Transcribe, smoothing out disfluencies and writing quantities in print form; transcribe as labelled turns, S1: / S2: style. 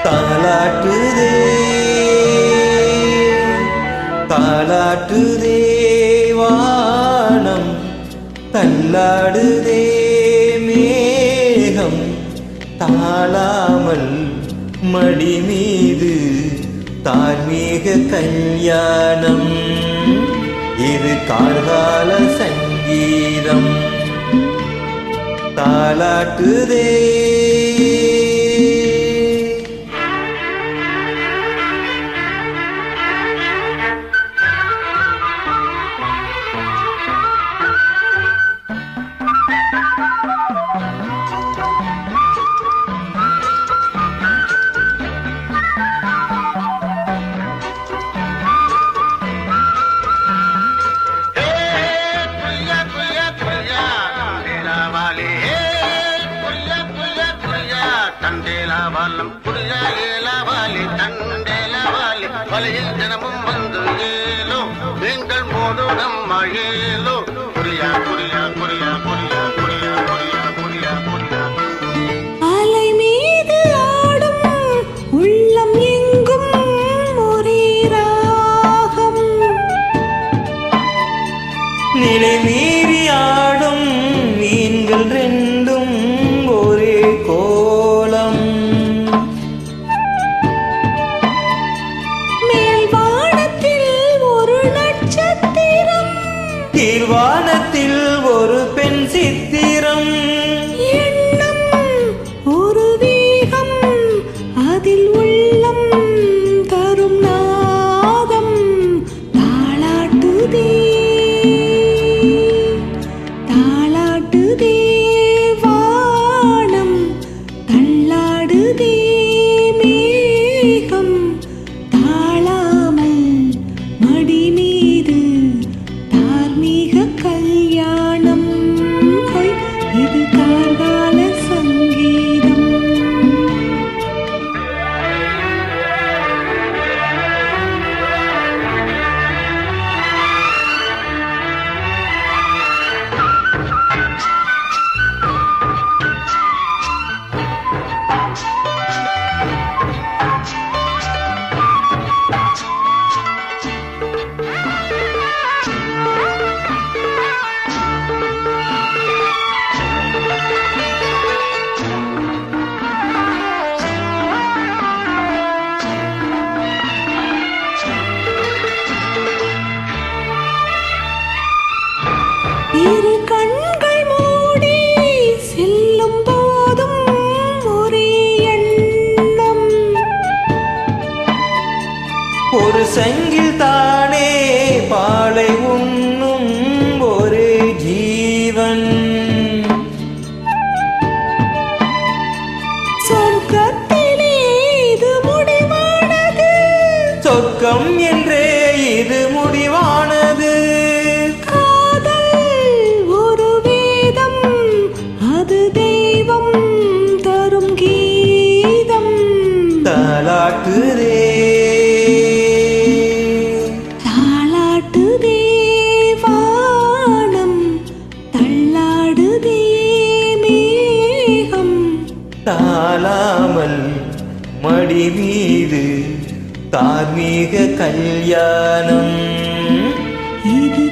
S1: தாலாட்டுதே தாலாட்டுதே வானம், தள்ளாடுதே மேகம், தாழாமல் மடி மீது தார்மீக கல்யாணம். இது கார்கால சங்கீதம் தாலாட்டுதே.
S2: தண்டேலாவாலம் புரியா ஏலாவாலி தண்டேலாவாலி வலையில் தினமும் வந்து ஏலோ நீங்கள் மோடு நம்ம ஏலோ புரியா புரியா புரியா புரியா புரியா புரியா புரியா புரியா.
S3: அலை மீது ஆடும் உள்ளம் எங்கும் ஒரே ராகம்,
S1: நிலை மீறி ஆடும் மீன்கள் ரெண்டும் ஒரே கோலம்.
S3: மேல்வானத்தில் ஒரு நட்சத்திரம்,
S1: கீழ்வானத்தில் ஒரு பெண் சித்திரம்.
S3: எண்ணம் ஒரு வேகம், அதில் உள்ளம் தரும் நாதம் தாளாட்டுதே தாளாட்டுதே வானம், தள்ளாடுதே மேகம், தாழாமல் மடி மீது தார்மீக கல்யாணம். ஹொய், இது கார்கால சங்கீதம். இரு கண்கள் மூடி செல்லும் போதும் ஒரே எண்ணம்,
S1: ஒரு சங்கில் தானே பாலை உண்ணும் ஒரே ஜீவன்.
S3: சொர்க்கத்திலே இது முடிவானது,
S1: சொர்க்கம் என்றே இது முடிவானது.
S3: காதல் ஒரு வேதம், அது தெய்வம் தரும் கீதம்
S1: தாலாட்டுதே
S3: தாளாட்டுதே வானம், தள்ளாடுதே மேகம்,
S1: தாழாமல் மடி மீது தார்மீக கல்யாணம்.
S3: இது